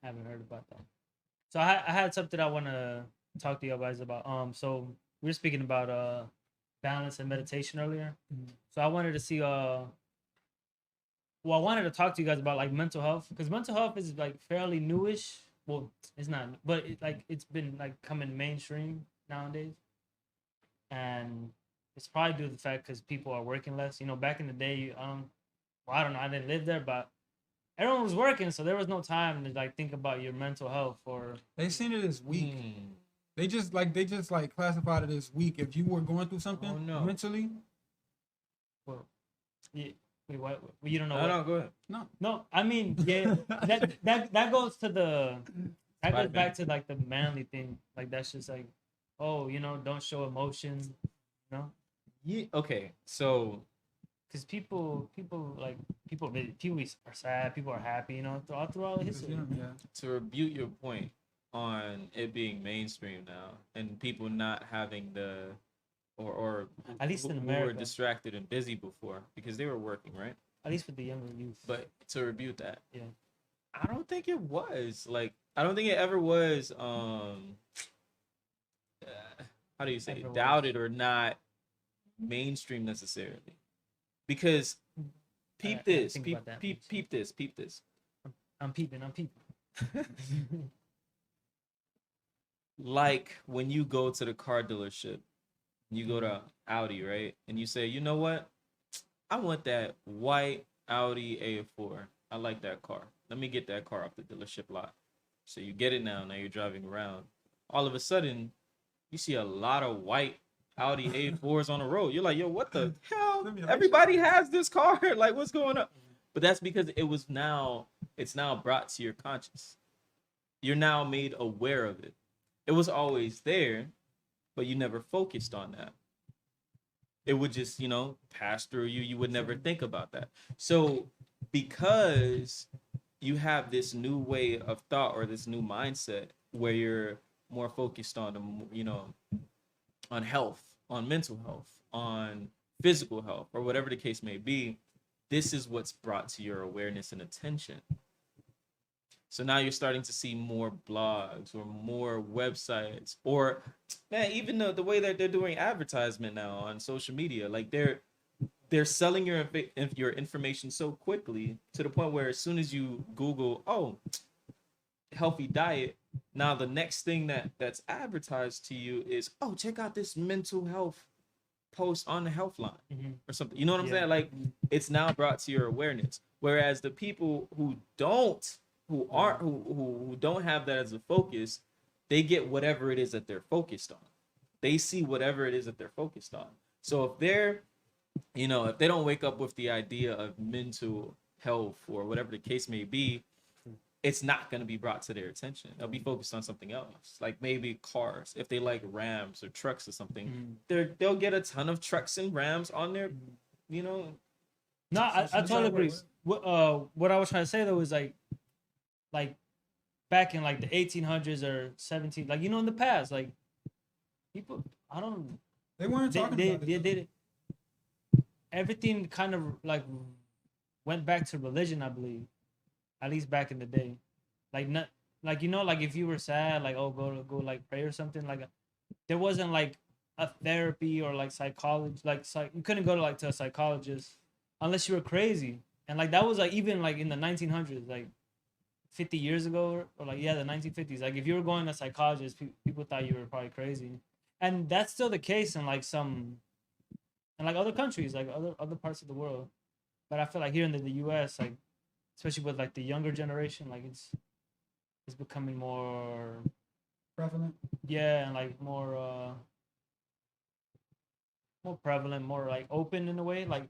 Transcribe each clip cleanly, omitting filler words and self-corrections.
haven't heard about that. So I had something I want to talk to you guys about. So we were speaking about balance and meditation earlier. So I wanted to see well, I wanted to talk to you guys about like mental health because mental health is like fairly newish. Well, it's not, but it's been like coming mainstream nowadays, and it's probably due to the fact because people are working less. You know, back in the day, well, I don't know, I didn't live there, but everyone was working, so there was no time to like think about your mental health or. They seen it as weak. They just like classified it as weak. If you were going through something Oh no. mentally, Well, yeah, wait, what? You don't know No, what? no, go ahead. no. No, I mean, yeah, that goes to the that goes Spider-Man. back to like the manly thing. Like that's just like, oh, don't show emotion, Yeah. Okay. So because people are sad, people are happy, throughout history. Yeah. to rebuke your point on it being mainstream now and people not having the or At least in who were America, distracted and busy before because they were working, right? at least with the younger youth. But to rebuke that, Yeah, I don't think it was like I don't think it ever was how do you say Ever was. doubted or not mainstream necessarily because I peep gotta this think peep about that. peep this I'm peeping. I'm peeping. like when you go to the car dealership, you go to Audi, right? And you say, you know what? I want that white Audi A4. I like that car. Let me get that car off the dealership lot. So you get it now. Now you're driving around. All of a sudden, you see a lot of white Audi A4s on the road. You're like, yo, what the hell? Everybody has this car. Like, what's going on? But that's because it's now brought to your conscious. You're now made aware of it. It was always there, but you never focused on that. It would just, pass through you. You would never think about that. So, because you have this new way of thought or this new mindset where you're more focused on, on health, on mental health, on physical health, or whatever the case may be, this is what's brought to your awareness and attention. So now you're starting to see more blogs or more websites or man, even the way that they're doing advertisement now on social media, like they're selling your information so quickly to the point where as soon as you Google, oh, healthy diet, now the next thing that's advertised to you is, oh, check out this mental health post on the Healthline or something. You know what I'm saying? Like it's now brought to your awareness. Whereas the people who don't have that as a focus, they get whatever it is that they're focused on. They see whatever it is that they're focused on. So if they don't wake up with the idea of mental health or whatever the case may be, it's not going to be brought to their attention. They'll be focused on something else, like maybe cars. If they like Rams or trucks or something, they'll get a ton of trucks and Rams on their, you know. No, I totally agree. What I was trying to say though is like back in like the 1800s or 17, like in the past, like people, I don't, They weren't talking about it. they did everything kind of like went back to religion, I believe, at least back in the day. Like not like like if you were sad, like oh go like pray or something. Like there wasn't like a therapy or like psychology, like you couldn't go to a psychologist unless you were crazy. And like that was like even like in the 1900s, like 50 years ago or like the 1950s. Like if you were going to a psychologist, people thought you were probably crazy, and that's still the case in like like other countries, like other parts of the world. But I feel like here in the U.S., like especially with like the younger generation, like it's becoming more Prevalent. and like more prevalent, more like open in a way. Like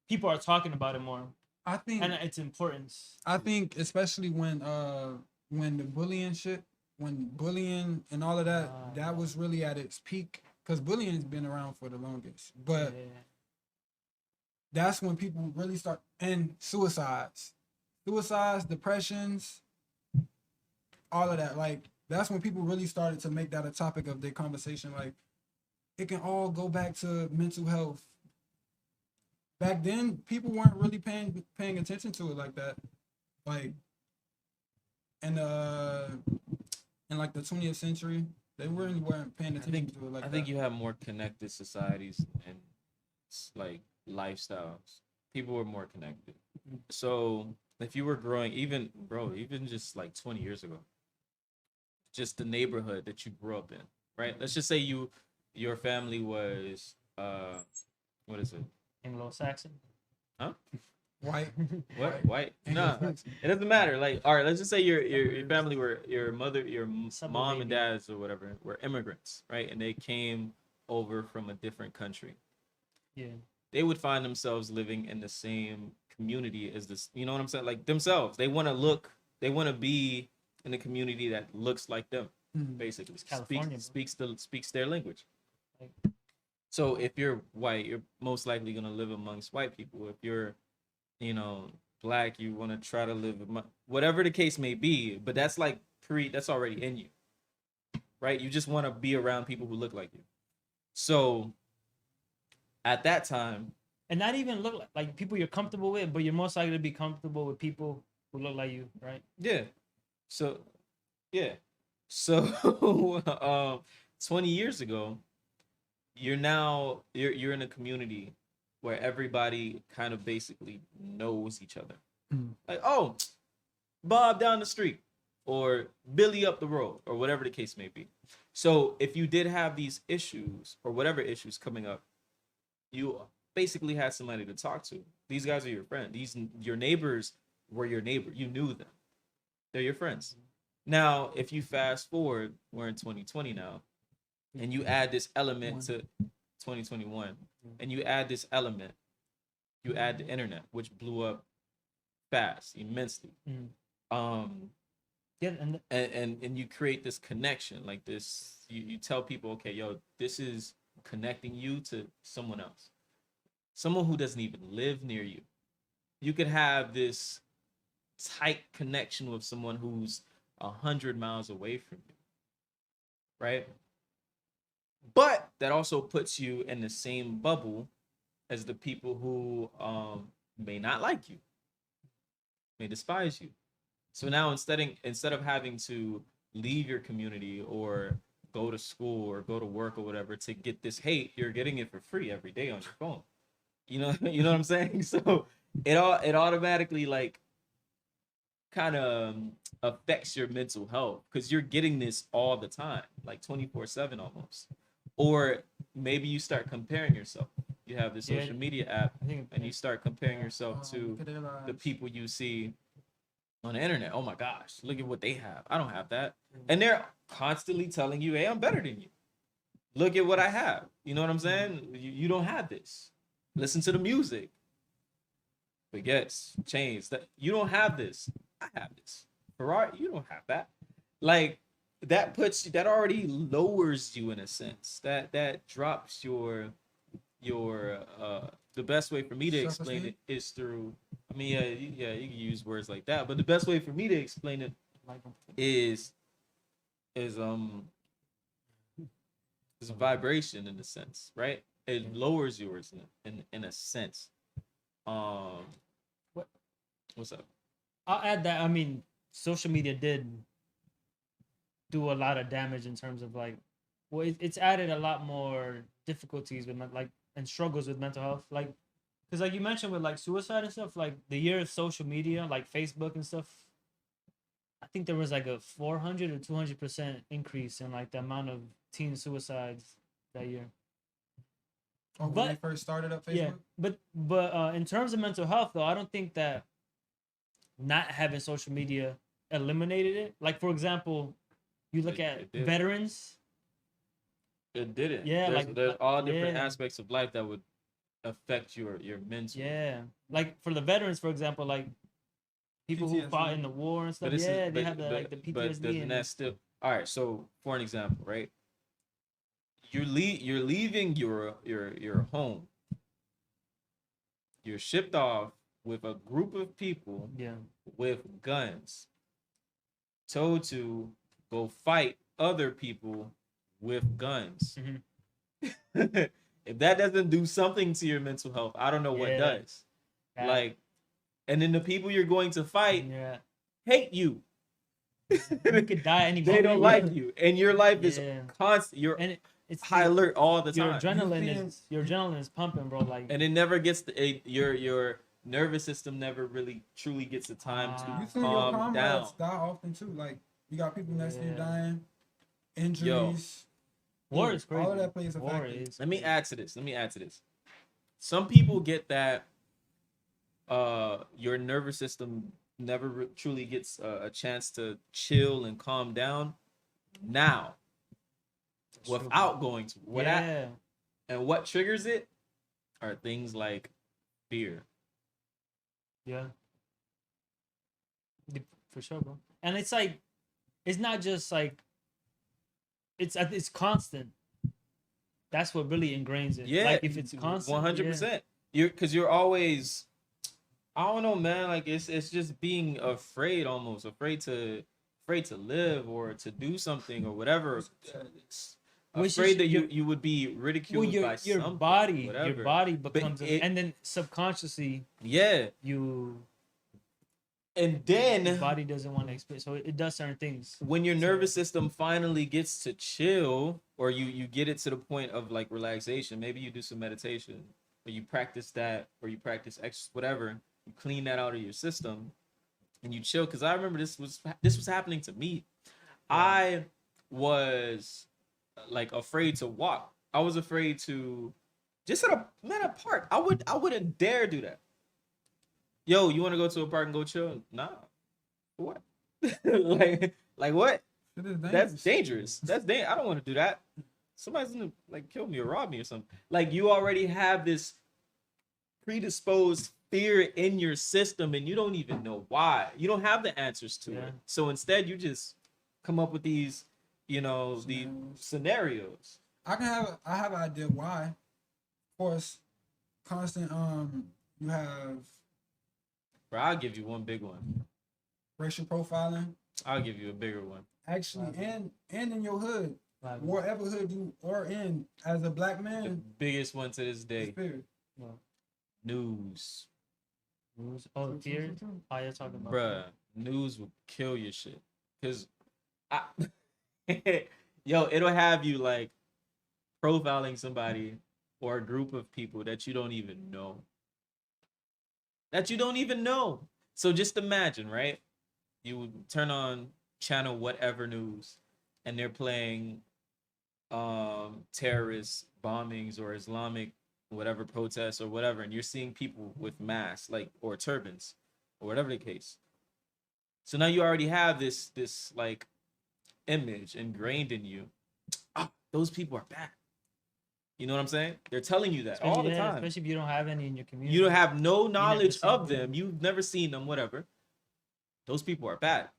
people are talking about it more I think and its importance. I think especially when the bullying shit, when bullying and all of that was really at its peak because bullying has been around for the longest. But that's when people really start and suicides, depressions, all of that. Like that's when people really started to make that a topic of their conversation. Like it can all go back to mental health. Back then, people weren't really paying attention to it like that. Like and in like the 20th century, they really weren't paying attention to it like I that. think you have more connected societies and like lifestyles. People were more connected. So if you were growing, even just like 20 years ago, just the neighborhood that you grew up in, right? Let's just say your family was what is it? Anglo-Saxon. Huh? White. What? White? No, it doesn't matter. Like, all right, let's just say your family were your mother, your mom and dads or whatever were immigrants, right? And they came over from a different country. Yeah. They would find themselves living in the same community as this. You know what I'm saying? Like themselves. They want to be in a community that looks like them, basically. Speaks their language. So if you're white, you're most likely gonna live amongst white people. If you're, black, you want to try to live whatever the case may be. But that's like that's already in you, right? You just want to be around people who look like you. So at that time, and not even look like people you're comfortable with, but you're most likely to be comfortable with people who look like you, right? Yeah. So, yeah. So, 20 years ago, you're in a community where everybody kind of basically knows each other. Like, oh, Bob down the street or Billy up the road or whatever the case may be. So if you did have these issues or whatever issues coming up, you basically had somebody to talk to. These guys are your friend. Your neighbors were your neighbor. You knew them. They're your friends. Now, if you fast forward, we're in 2020 now, and you add this element to 2021, and you add this element, you add the internet, which blew up fast, immensely. Yeah, and you create this connection, like this. You tell people, okay, yo, this is connecting you to someone else, someone who doesn't even live near you. You could have this tight connection with someone who's 100 miles away from you, right? But that also puts you in the same bubble as the people who may not like you, may despise you. So now instead of having to leave your community or go to school or go to work or whatever to get this hate, you're getting it for free every day on your phone. You know what I'm saying? So it automatically like kind of affects your mental health because you're getting this all the time, like 24/7 almost. Or maybe you start comparing yourself. You have the social media app and you start comparing yourself to the people you see on the internet. Oh my gosh, look at what they have. I don't have that. And they're constantly telling you, hey, I'm better than you. Look at what I have. You know what I'm saying? You don't have this. Listen to the music. But yes, change that. You don't have this. I have this. Ferrari, you don't have that. Like that already lowers you in a sense. That drops your the best way for me to explain it is through. I mean, yeah, you can use words like that, but the best way for me to explain it is a vibration in a sense, right? It lowers yours in a sense. What's up? I'll add that. I mean, social media did do a lot of damage in terms of like, well, it's added a lot more difficulties with and struggles with mental health, like, because like you mentioned with like suicide and stuff, like the year of social media, like Facebook and stuff. I think there was like a 400 or 200% increase in like the amount of teen suicides that year. Oh, when they first started up Facebook? Yeah, but in terms of mental health though, I don't think that not having social media eliminated it. Like for example, you look at veterans. It didn't. Yeah, there's all different aspects of life that would affect your mental. Yeah, like for the veterans, for example, like people who fought in the war and stuff. They have the PTSD. But doesn't that still? All right. So for an example, right? You're leaving your home. You're shipped off with a group of people. Yeah. With guns. Told to go fight other people with guns. Mm-hmm. If that doesn't do something to your mental health, I don't know what does. Like, and then the people you're going to fight hate you. You could die any They don't moment. like you, and your life is Yeah. constant. You're And it's high alert all the your time, adrenaline is pumping, bro. Like, and it never gets your nervous system never really truly gets the time to You see your calm down. comrades die often too. Like you got people next to you Yeah. dying, Yo, injuries. war is crazy. All of that plays a War factor. is let me crazy. add to this. Some people get that your nervous system never truly gets a chance to chill and calm down now without going to what Yeah. and what triggers it are things like fear. Yeah. For sure, bro. And it's like, it's not just like, it's constant. That's what really ingrains it. Yeah, Like if it's constant, 100%. You're always, I don't know, man. Like it's just being afraid to live or to do something or whatever. Which Afraid is that you would be ridiculed well, by your something, body, whatever. your body becomes, it, and then subconsciously, yeah, you and your then body doesn't want to experience, so it does certain things. when your So- nervous system finally gets to chill, or you get it to the point of like relaxation, maybe you do some meditation, or you practice that, or you practice whatever, you clean that out of your system, and you chill. Because I remember this was happening to me. I was like afraid to walk. I was afraid to just at a park. I wouldn't dare do that. Yo, you want to go to a park and go chill? Nah. What? like what? That's dangerous. I don't want to do that. Somebody's gonna like kill me or rob me or something. Like you already have this predisposed fear in your system and you don't even know why. You don't have the answers to it. So instead you just come up with these, these scenarios. I have an idea why. Of course, constant you have Bro, I'll give you one big one. racial profiling. I'll give you a bigger one. Actually, and in your hood, wherever hood you are in, as a black The man, biggest one to this day. spirit. News. Oh, fear. Oh, you're talking about. Bruh, news will kill your shit. Cause yo, it'll have you like profiling somebody or a group of people that you don't even know. So just imagine, right? You would turn on channel whatever news and they're playing terrorist bombings or Islamic whatever protests or whatever, and you're seeing people with masks like or turbans or whatever the case. So now you already have this like image ingrained in you. Those people are bad. You know what I'm saying? They're telling you that all the time. Especially if you don't have any in your community. You don't have no knowledge of them. them. You've never seen them, whatever. Those people are bad.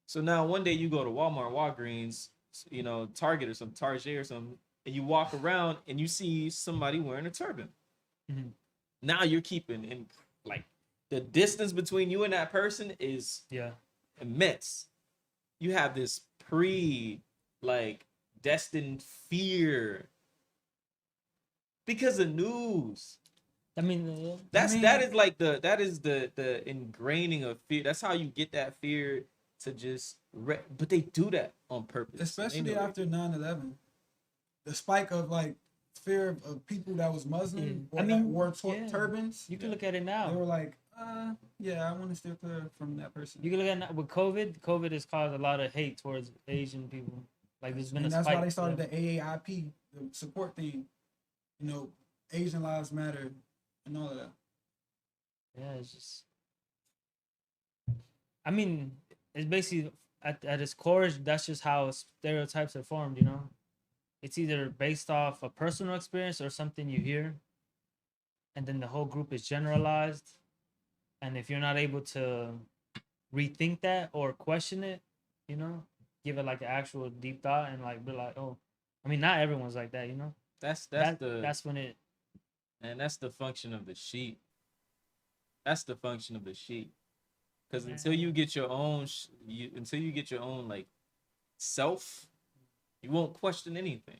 So now one day you go to Walmart, Walgreens, Target or Target or something, and you walk around and you see somebody wearing a turban. Mm-hmm. Now you're keeping in like the distance between you and that person is immense. You have this destined fear because of news. I mean, that is the ingraining of fear. That's how you get that fear to just but they do that on purpose, especially after 9/11. The spike of like fear of people that was Muslim or that wore turbans. You can look at it now. They were like, yeah, I want to steer clear from that person. You can look at it with COVID. COVID has caused a lot of hate towards Asian people. Like there's been that's why they started the AAIP, the support thing. Asian Lives Matter and all of that. Yeah, it's just. I mean, it's basically at its core. That's just how stereotypes are formed. It's either based off a personal experience or something you hear, and then the whole group is generalized. And if you're not able to rethink that or question it, give it like an actual deep thought and like be like, oh, I mean, not everyone's like that, That's when it. And that's the function of the sheep. That's the function of the sheep. Because until you get your own, like self, you won't question anything.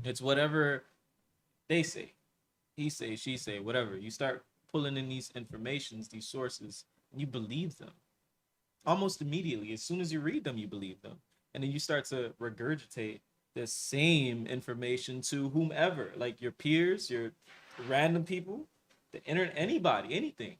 It's whatever they say, he say, she say, whatever. You start pulling in these informations, these sources, and you believe them. almost immediately. As soon as you read them, you believe them. And then you start to regurgitate the same information to whomever, like your peers, your random people, the internet, anybody, anything.